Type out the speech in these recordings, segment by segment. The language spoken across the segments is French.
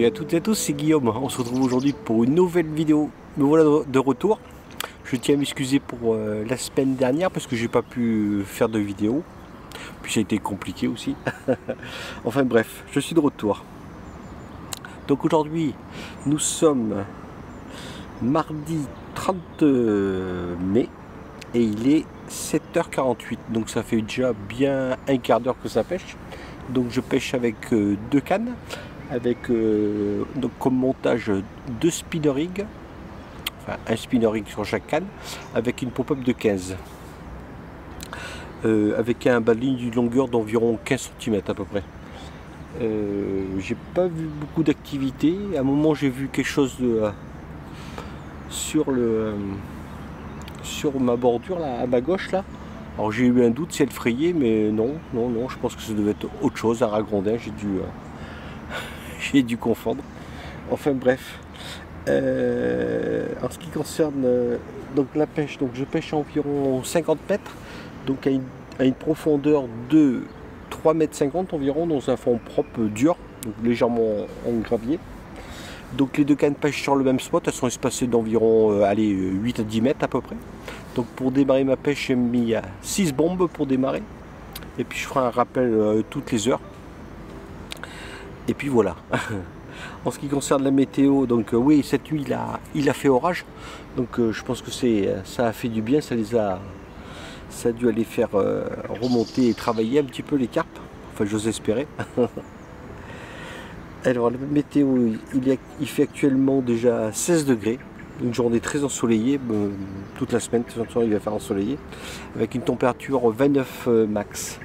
Salut à toutes et à tous, c'est Guillaume. On se retrouve aujourd'hui pour une nouvelle vidéo. Me voilà de retour. Je tiens à m'excuser pour la semaine dernière parce que j'ai pas pu faire de vidéo. Puis ça a été compliqué aussi. Enfin bref, je suis de retour. Donc aujourd'hui, nous sommes mardi 30 mai et il est 7h48. Donc ça fait déjà bien un quart d'heure que ça pêche. Donc je pêche avec deux cannes, avec donc comme montage deux spinner rigs, enfin un spinner rig sur chaque canne, avec une pop-up de 15, avec un bas de ligne d'une longueur d'environ 15 cm à peu près. J'ai pas vu beaucoup d'activité. À un moment j'ai vu quelque chose de, sur ma bordure là, à ma gauche là. Alors j'ai eu un doute si elle frayait, mais non, je pense que ça devait être autre chose, un ragondin, j'ai dû confondre. Enfin bref, en ce qui concerne donc la pêche, donc je pêche à environ 50 mètres, donc à une profondeur de 3,50 m environ, dans un fond propre, dur, donc légèrement en gravier. Donc les deux cannes pêchent sur le même spot, elles sont espacées d'environ 8 à 10 mètres à peu près. Donc pour démarrer ma pêche, j'ai mis 6 bombes pour démarrer. Et puis je ferai un rappel toutes les heures. Et puis voilà. En ce qui concerne la météo, donc oui, cette nuit il a fait orage. Donc je pense que ça a fait du bien, ça a dû aller faire remonter et travailler un petit peu les carpes. Enfin j'ose espérer. Alors la météo, il fait actuellement déjà 16 degrés, une journée très ensoleillée, toute la semaine, il va faire ensoleillé, avec une température 29 max.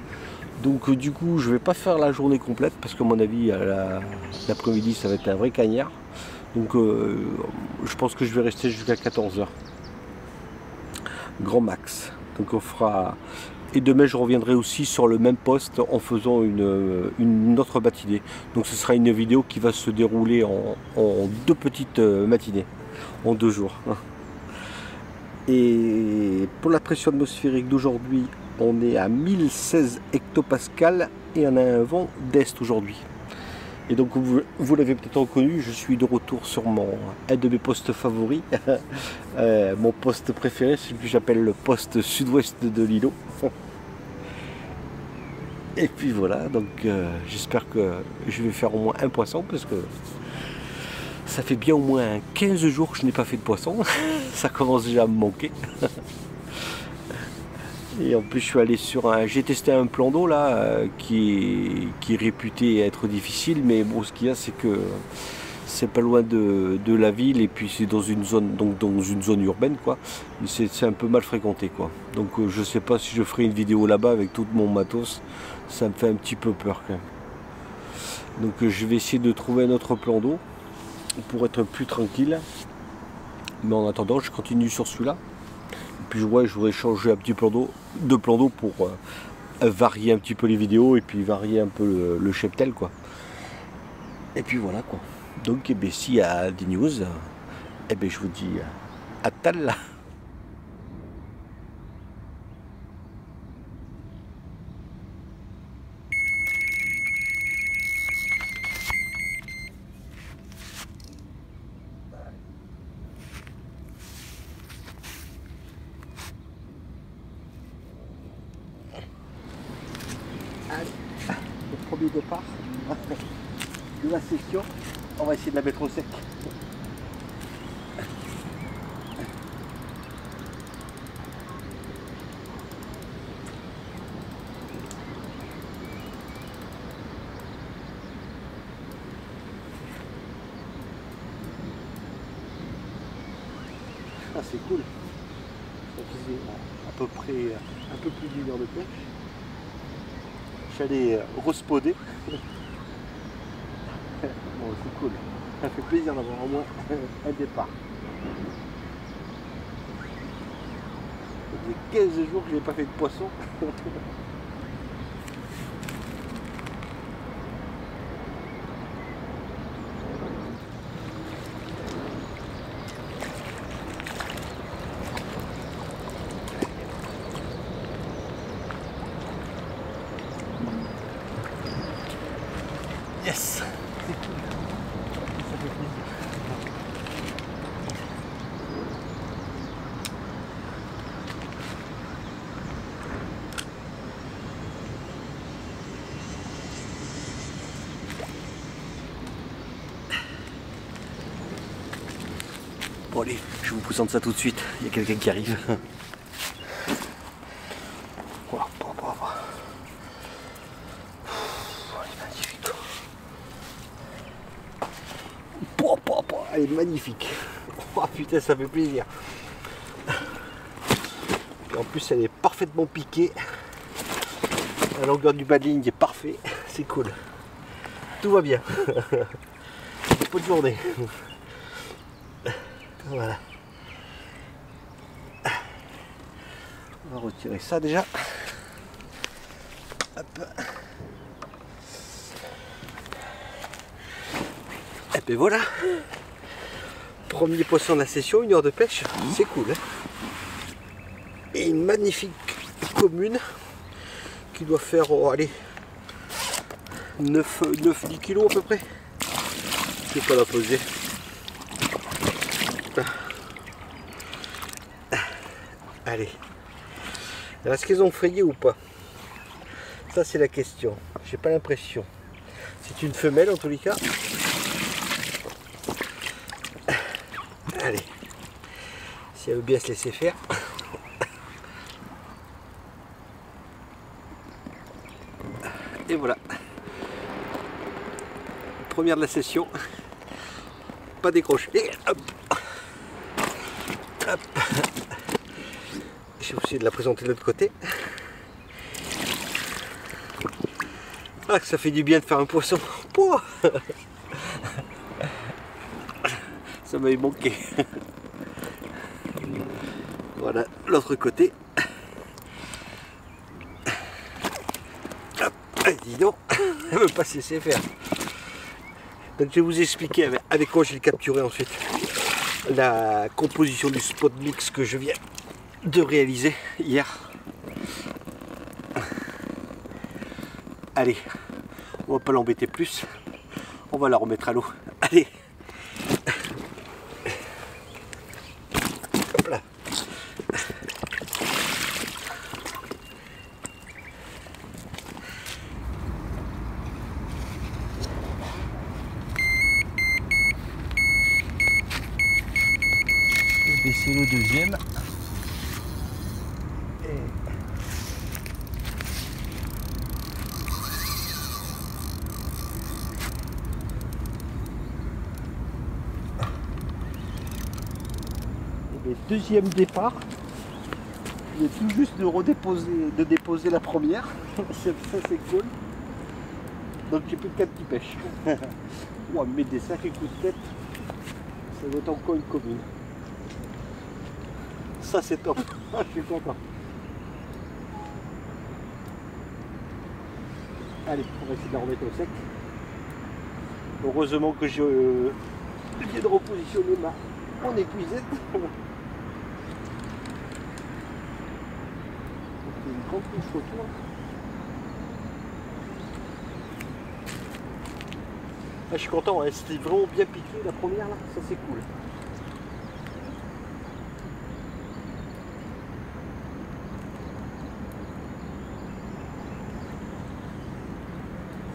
Donc du coup je vais pas faire la journée complète parce qu'à mon avis l'après-midi ça va être un vrai cagnard. Donc je pense que je vais rester jusqu'à 14 h. Grand max. Donc on fera... Et demain je reviendrai aussi sur le même poste en faisant une autre matinée. Donc ce sera une vidéo qui va se dérouler en deux petites matinées, en 2 jours. Et pour la pression atmosphérique d'aujourd'hui, on est à 1016 hectopascales et on a un vent d'est aujourd'hui. Et donc vous l'avez peut-être reconnu, je suis de retour sur un de mes postes favoris, mon poste préféré, celui que j'appelle le poste sud-ouest de l'îlot. Et puis voilà, donc j'espère que je vais faire au moins un poisson parce que ça fait bien au moins 15 jours que je n'ai pas fait de poisson. Ça commence déjà à me manquer. Et en plus je suis allé j'ai testé un plan d'eau là qui est réputé être difficile, mais bon, ce qu'il y a c'est que c'est pas loin de la ville et puis c'est dans une zone, donc dans une zone urbaine quoi. C'est un peu mal fréquenté quoi. Donc je sais pas si je ferai une vidéo là-bas avec tout mon matos, ça me fait un petit peu peur quand même. Donc je vais essayer de trouver un autre plan d'eau pour être plus tranquille. Mais en attendant je continue sur celui-là. Puis je voudrais changer un petit plan d'eau pour varier un petit peu les vidéos et puis varier un peu le cheptel quoi. Et puis voilà quoi. Donc s'il y a des news, je vous dis à tout à l'heure. Le premier départ de la session, on va essayer de la mettre au sec. Ah, c'est cool. Ça faisait à peu près un peu plus d'1 heure de pêche. J'allais respoder. Bon, c'est cool. Ça fait plaisir d'avoir au moins un départ. Ça fait 15 jours que je n'ai pas fait de poisson. Yes. Bon allez, je vous présente ça tout de suite, il y a quelqu'un qui arrive. Voilà, elle est magnifique. Elle est magnifique. Oh putain, ça fait plaisir. Et en plus, elle est parfaitement piquée. La longueur du bas de ligne est parfait. C'est cool. Tout va bien. Bonne journée. Voilà. On va retirer ça déjà. Hop. Et puis voilà. Premier poisson de la session, 1 heure de pêche. C'est cool. Hein, et une magnifique commune qui doit faire, oh, allez, 9-10 kilos à peu près. Je ne vais pas la poser. Allez. Est-ce qu'ils ont frayé ou pas? Ça c'est la question. J'ai pas l'impression. C'est une femelle en tous les cas. Allez. Si elle veut bien se laisser faire. Et voilà. Première de la session. Pas décroché. Hop. Hop. Je vais essayer de la présenter de l'autre côté. Ah, ça fait du bien de faire un poisson. Pouah, ça m'avait manqué. Voilà, l'autre côté. Hop, dis donc, elle ne veut pas se laisser faire. Donc je vais vous expliquer avec quoi j'ai capturé ensuite la composition du spot mix que je viens de réaliser hier. Allez, on va pas l'embêter plus, on va la remettre à l'eau. Allez. Hop là. Je vais baisser le deuxième. Deuxième départ, je viens tout juste de déposer la première. Ça c'est cool. Donc j'ai plus de 4 qui pêchent. On va me mettre des sacrés coups de tête. Ça doit être encore une commune. Ça c'est top. Ah, je suis content. Allez, on va essayer de la remettre au sec. Heureusement que je viens de repositionner mon épuisette. Une grande couche autour. Ah, je suis content, hein. C'était vraiment bien piqué la première là, ça c'est cool.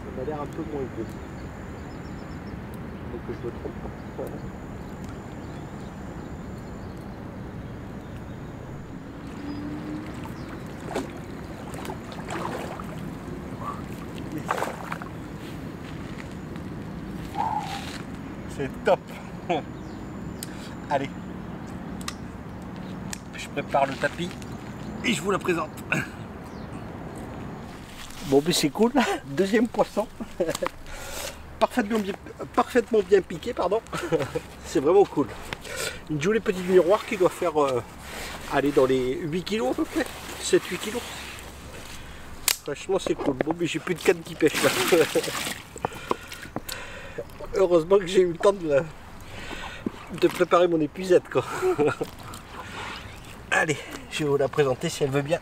Ça m'a l'air un peu moins gros. Donc je me trompe pas. C'est top. Allez, je prépare le tapis et je vous la présente. Bon, mais c'est cool. Deuxième poisson. Parfaitement bien piqué, pardon. C'est vraiment cool. Une jolie petite miroir qui doit faire aller dans les 8 kilos à peu près. 7-8 kilos. Franchement, c'est cool. Bon, mais j'ai plus de canne qui pêche là. Heureusement que j'ai eu le temps de préparer mon épuisette, quoi. Allez, je vais vous la présenter si elle veut bien.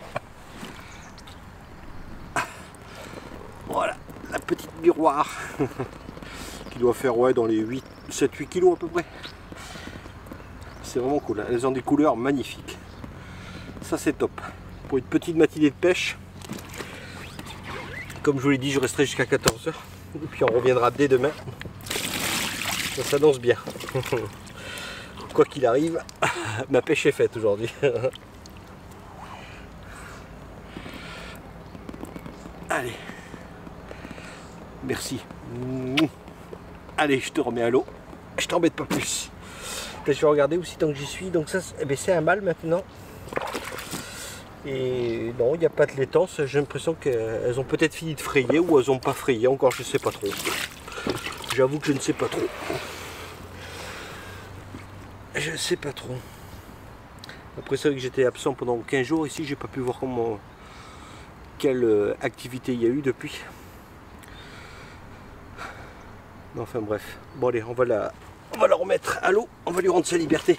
Voilà, la petite miroir qui doit faire ouais, dans les 7-8 kilos à peu près. C'est vraiment cool, hein. Elles ont des couleurs magnifiques. Ça c'est top. Pour une petite matinée de pêche, comme je vous l'ai dit, je resterai jusqu'à 14 h. Et puis on reviendra dès demain. Ça s'annonce bien. quoi qu'il arrive, ma pêche est faite aujourd'hui. Allez, merci. Allez, je te remets à l'eau, je t'embête pas plus. Là, je vais regarder aussi tant que j'y suis. Donc ça, c'est un mâle maintenant. Et non, il n'y a pas de laitance. J'ai l'impression qu'elles ont peut-être fini de frayer ou elles n'ont pas frayé encore, je ne sais pas trop. J'avoue que je ne sais pas trop. Je ne sais pas trop. Après, c'est vrai que j'étais absent pendant 15 jours ici, j'ai pas pu voir quelle activité il y a eu depuis. Enfin bref. Bon allez, on va la remettre à l'eau, on va lui rendre sa liberté.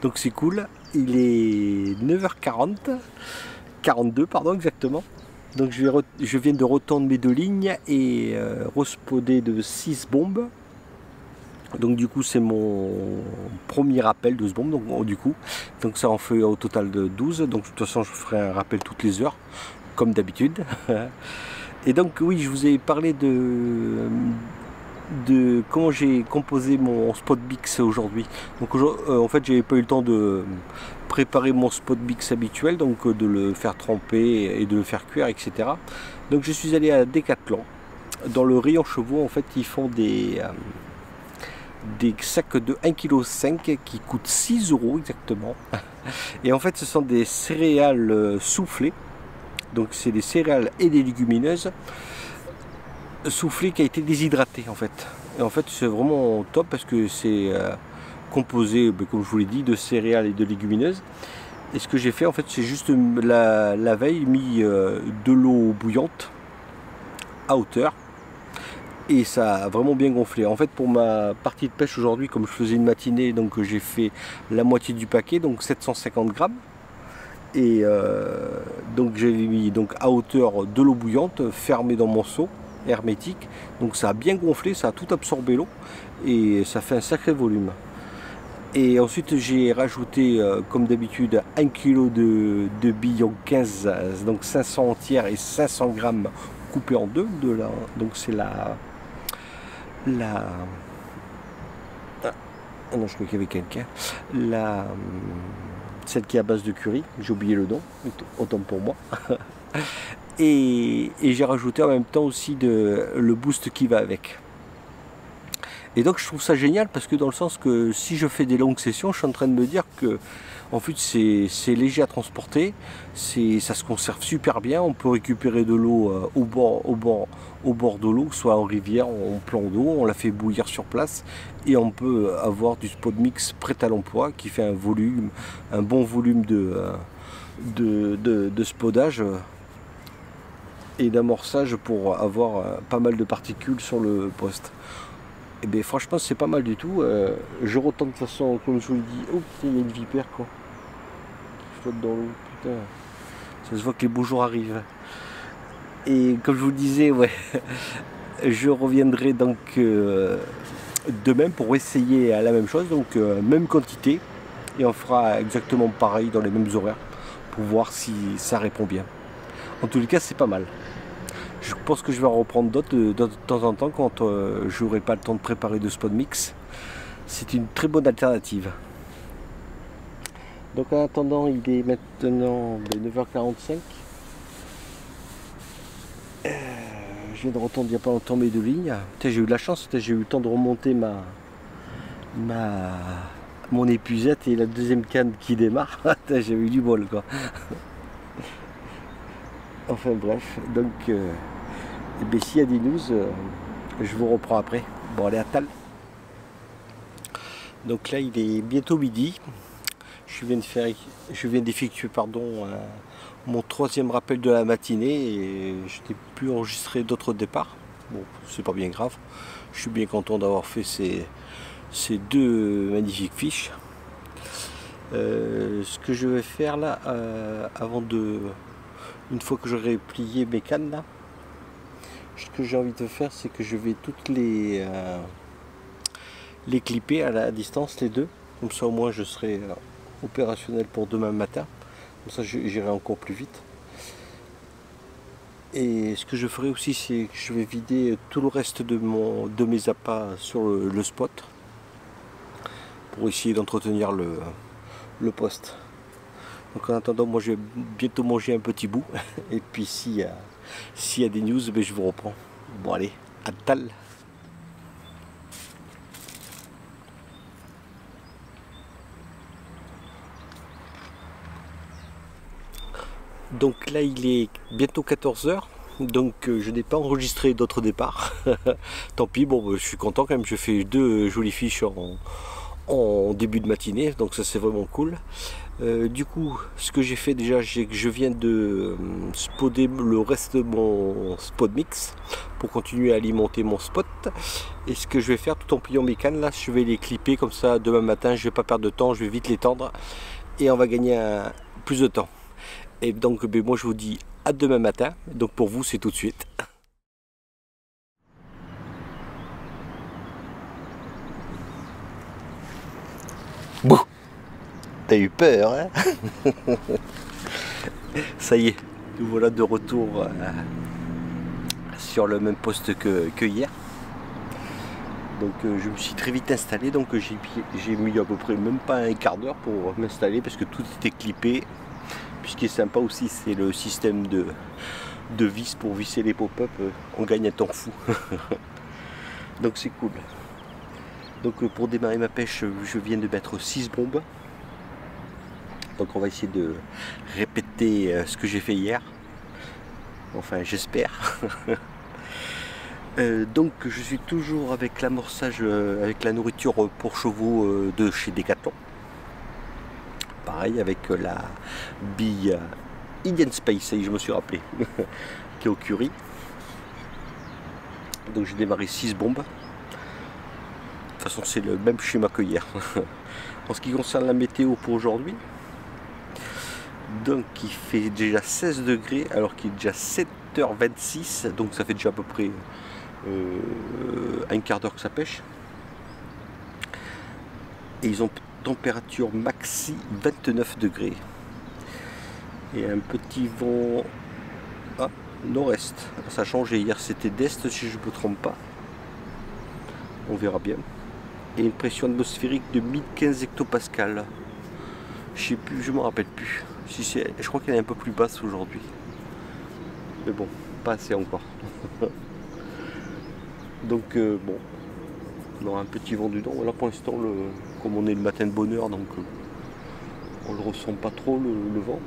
Donc c'est cool, il est 9h40, 42 pardon exactement. Donc je viens de retendre mes 2 lignes et respawner de 6 bombes. Donc du coup c'est mon premier rappel de ce bombe, donc ça en fait au total de 12. Donc de toute façon je ferai un rappel toutes les heures, comme d'habitude. Et donc oui, je vous ai parlé de comment j'ai composé mon spot Bix aujourd'hui. Donc en fait j'avais pas eu le temps de préparer mon spot Bix habituel, donc de le faire tremper et de le faire cuire, etc. Donc je suis allé à Decathlon. Dans le rayon chevaux, en fait ils font des sacs de 1,5 kg qui coûtent 6 € exactement. Et en fait ce sont des céréales soufflées. Donc c'est des céréales et des légumineuses soufflé qui a été déshydraté en fait. Et en fait c'est vraiment top parce que c'est composé, comme je vous l'ai dit, de céréales et de légumineuses. Et ce que j'ai fait en fait, c'est juste la veille mis de l'eau bouillante à hauteur Et ça a vraiment bien gonflé. En fait, pour ma partie de pêche aujourd'hui, comme je faisais une matinée, donc j'ai fait la moitié du paquet, donc 750 grammes. Et donc j'avais mis donc à hauteur de l'eau bouillante, fermé dans mon seau hermétique. Donc ça a bien gonflé, ça a tout absorbé l'eau et ça fait un sacré volume. Et ensuite j'ai rajouté comme d'habitude 1 kg de billes en 15, donc 500 entières et 500 grammes coupées en deux. Donc c'est ah non, je crois qu'il y avait quelqu'un. Celle qui est à base de curry, j'ai oublié le nom, autant pour moi. Et j'ai rajouté en même temps aussi le boost qui va avec. Et donc je trouve ça génial parce que dans le sens que si je fais des longues sessions, je suis en train de me dire que en fait c'est léger à transporter, ça se conserve super bien, on peut récupérer de l'eau au bord de l'eau, soit en rivière, en plan d'eau, on la fait bouillir sur place et on peut avoir du spot mix prêt à l'emploi qui fait un bon volume de spodage et d'amorçage pour avoir pas mal de particules sur le poste. Et bien franchement c'est pas mal du tout. Je retente de toute façon comme je vous l'ai dit. Oh putain, il y a une vipère quoi. Qui flotte dans l'eau, putain. Ça se voit que les beaux jours arrivent. Et comme je vous le disais, ouais, je reviendrai donc demain pour essayer la même chose, donc même quantité. Et on fera exactement pareil dans les mêmes horaires pour voir si ça répond bien. En tous les cas c'est pas mal. Je pense que je vais en reprendre d'autres de temps en temps quand je n'aurai pas le temps de préparer de spot mix. C'est une très bonne alternative. Donc en attendant, il est maintenant 9h45. Je viens de retomber il n'y a pas longtemps mes deux lignes. J'ai eu de la chance, j'ai eu le temps de remonter mon épuisette et la deuxième canne qui démarre. J'ai eu du bol quoi. Enfin bref, donc s'il y a des news, je vous reprends après. Bon allez à tal. Donc là il est bientôt midi. Je viens d'effectuer mon troisième rappel de la matinée et je n'ai plus enregistré d'autres départs. Bon, c'est pas bien grave. Je suis bien content d'avoir fait ces deux magnifiques fiches. Ce que je vais faire là, une fois que j'aurai plié mes cannes là, ce que j'ai envie de faire, c'est que je vais toutes les clipper à la distance, les deux. Comme ça au moins je serai opérationnel pour demain matin. Comme ça j'irai encore plus vite. Et ce que je ferai aussi, c'est que je vais vider tout le reste de mes appâts sur le spot pour essayer d'entretenir le poste. Donc en attendant, moi je vais bientôt manger un petit bout. Et puis s'il y a des news, je vous reprends. Bon allez, à tal. Donc là il est bientôt 14 h. Donc je n'ai pas enregistré d'autres départs. Tant pis, bon je suis content quand même, je fais deux jolies fiches en début de matinée, donc ça c'est vraiment cool. Du coup, ce que j'ai fait déjà, c'est que je viens de spoder le reste de mon spot mix pour continuer à alimenter mon spot. Et ce que je vais faire, tout en pliant mes cannes là, je vais les clipper comme ça demain matin. Je vais pas perdre de temps, je vais vite les tendre et on va gagner plus de temps. Et donc moi je vous dis à demain matin. Donc pour vous c'est tout de suite. Bouh, t'as eu peur, hein? Ça y est, nous voilà de retour sur le même poste que hier. Donc je me suis très vite installé, donc j'ai mis à peu près même pas un quart d'heure pour m'installer parce que tout était clippé. Puis ce qui est sympa aussi, c'est le système de vis pour visser les pop-up. On gagne un temps fou. Donc c'est cool. Donc pour démarrer ma pêche, je viens de mettre 6 bombes. Donc on va essayer de répéter ce que j'ai fait hier. Enfin j'espère. Donc je suis toujours avec l'amorçage, avec la nourriture pour chevaux de chez Decathlon. Pareil avec la bille Indian Space, je me suis rappelé, qui est au curry. Donc j'ai démarré 6 bombes. De toute façon c'est le même schéma que hier. En ce qui concerne la météo pour aujourd'hui, donc il fait déjà 16 degrés alors qu'il est déjà 7h26, donc ça fait déjà à peu près un quart d'heure que ça pêche. Et ils ont température maxi 29 degrés. Et un petit vent nord-est. Ça a changé, hier c'était d'est si je ne me trompe pas. On verra bien. Et une pression atmosphérique de 1015 hectopascales. Je sais plus, je me rappelle plus. Si je crois qu'elle est un peu plus basse aujourd'hui. Mais bon, pas assez encore. Donc bon, on aura un petit vent du nord. Là pour l'instant, comme on est le matin de bonne heure, donc on ne ressent pas trop le vent.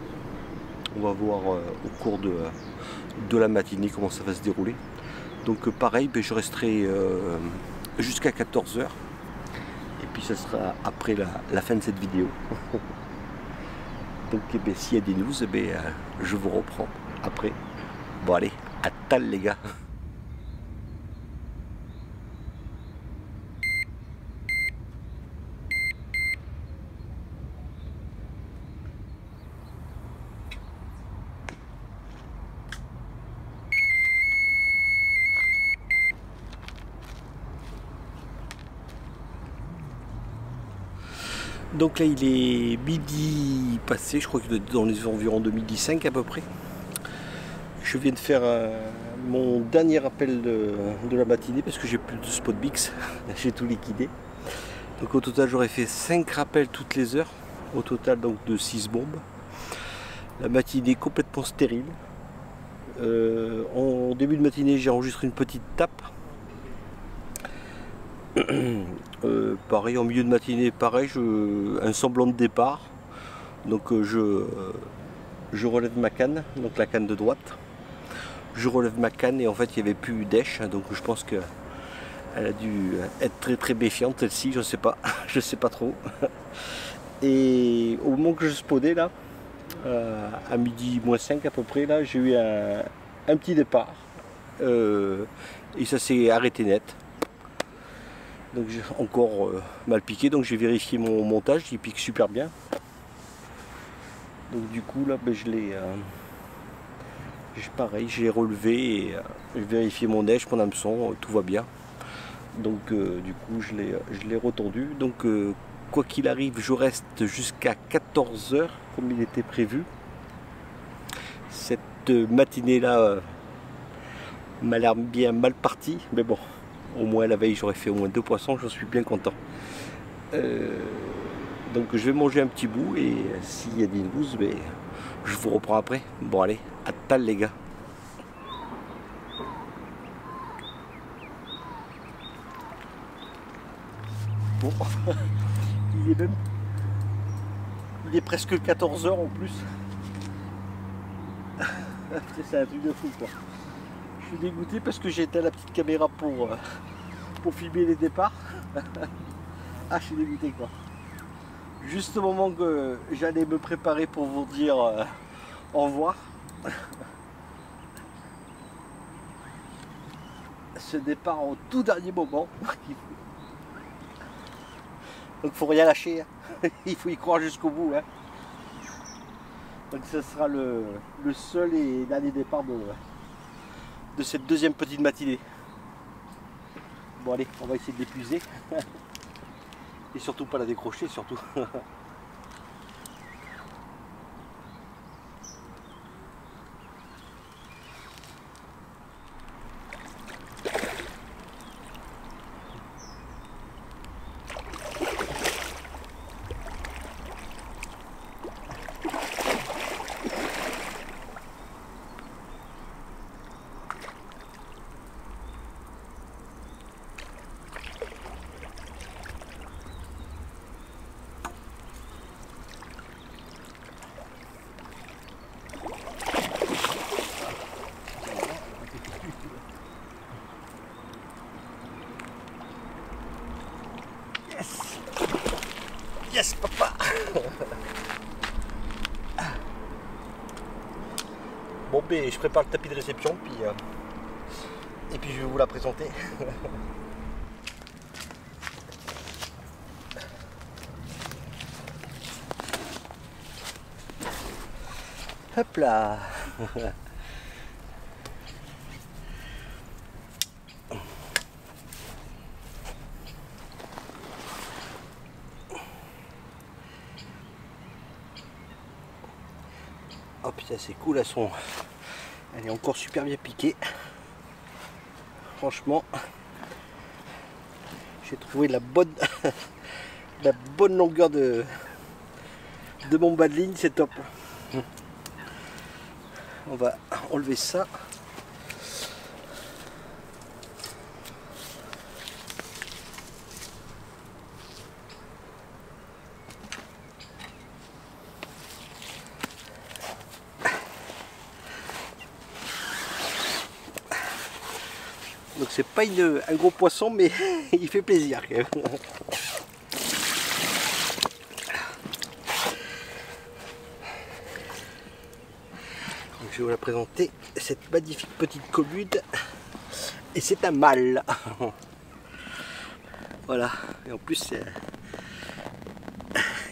On va voir au cours de la matinée comment ça va se dérouler. Donc pareil, ben, je resterai jusqu'à 14 h. Et puis ça sera après la fin de cette vidéo. Donc eh ben, s'il y a des news, eh ben, je vous reprends après. Bon allez, à tal les gars. Donc là il est midi passé, je crois que dans les environs de midi 5 à peu près. Je viens de faire mon dernier appel de la matinée parce que j'ai plus de spot Bix, j'ai tout liquidé. Donc au total j'aurais fait 5 rappels toutes les heures, au total donc de 6 bombes. La matinée complètement stérile. En début de matinée j'ai enregistré une petite tape. Pareil en milieu de matinée, pareil, un semblant de départ. Donc je relève ma canne, donc la canne de droite. Je relève ma canne et en fait il n'y avait plus d'èche, donc je pense qu'elle a dû être très très méfiante celle-ci, je sais pas, je sais pas trop. Et au moment que je spodais là, à midi moins 5 à peu près, là j'ai eu un petit départ et ça s'est arrêté net. Donc j'ai encore mal piqué, donc j'ai vérifié mon montage, il pique super bien. Donc du coup là ben, pareil, je l'ai relevé et j'ai vérifié mon neige, mon hameçon, tout va bien. Donc du coup je l'ai retendu. Donc quoi qu'il arrive, je reste jusqu'à 14 h comme il était prévu. Cette matinée là m'a l'air bien mal partie, mais bon. Au moins la veille j'aurais fait au moins 2 poissons, j'en suis bien content. Donc je vais manger un petit bout et s'il y a des news, ben, je vous reprends après. Bon allez, à tal les gars. Bon, il est presque 14 h en plus. C'est un truc de fou quoi. Je suis dégoûté parce que j'ai éteint la petite caméra pour filmer les départs. Ah, je suis dégoûté quoi. Juste au moment que j'allais me préparer pour vous dire au revoir. Ce départ au tout dernier moment. Donc faut rien lâcher. Hein. Il faut y croire jusqu'au bout. Hein. Donc ce sera le seul et dernier départ de cette deuxième petite matinée. Bon allez, on va essayer de l'épuiser. Et surtout pas la décrocher surtout. Yes, papa. Bon, ben, je prépare le tapis de réception, puis et puis je vais vous la présenter. Hop là. Oh putain, c'est cool, elle est encore super bien piquée. Franchement, j'ai trouvé la bonne longueur de mon bas de ligne, c'est top. On va enlever ça. Donc c'est pas un gros poisson, mais il fait plaisir quand même. Donc je vais vous la présenter, cette magnifique petite collude. Et c'est un mâle. Voilà. Et en plus,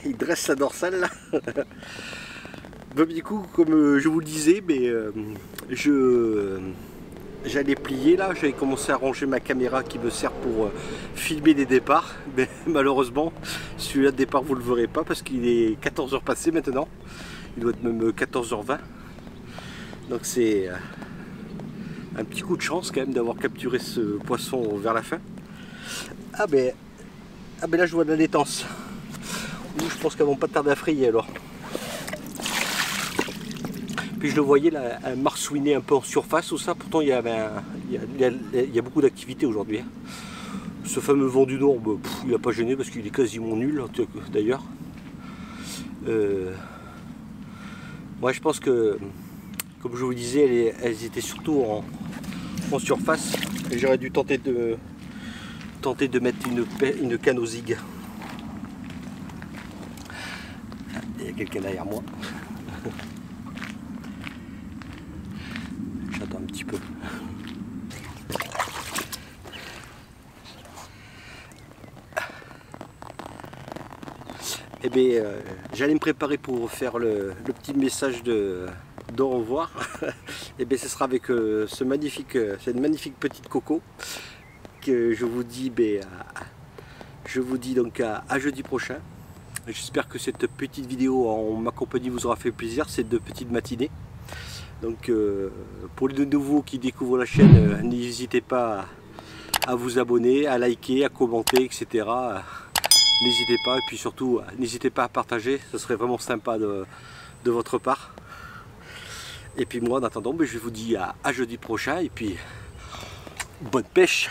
il dresse sa dorsale là. Bon, du coup, comme je vous le disais, mais j'allais plier là, j'avais commencé à ranger ma caméra qui me sert pour filmer des départs, mais malheureusement celui-là de départ vous le verrez pas parce qu'il est 14h passé maintenant, il doit être même 14h20, donc c'est un petit coup de chance quand même d'avoir capturé ce poisson vers la fin. Ah ben là je vois de la détence, je pense qu'elles vont pas tarder à frayer alors. Puis je le voyais là, marsouiner un peu en surface ou ça, pourtant il y a beaucoup d'activité aujourd'hui. Ce fameux vent du nord, bah, il n'a pas gêné parce qu'il est quasiment nul d'ailleurs. Moi je pense que, comme je vous disais, elles étaient surtout en surface. Et j'aurais dû tenter de mettre une canne aux zig. Il y a quelqu'un derrière moi. J'attends un petit peu. Eh bien, j'allais me préparer pour faire le petit message d'au revoir. Et bien, ce sera avec cette magnifique petite coco que je vous dis, donc à jeudi prochain. J'espère que cette petite vidéo en ma compagnie vous aura fait plaisir, ces deux petites matinées. Donc pour les nouveaux qui découvrent la chaîne, n'hésitez pas à vous abonner, à liker, à commenter, etc. N'hésitez pas, et puis surtout n'hésitez pas à partager, ce serait vraiment sympa de votre part. Et puis moi en attendant, je vous dis à jeudi prochain, et puis bonne pêche.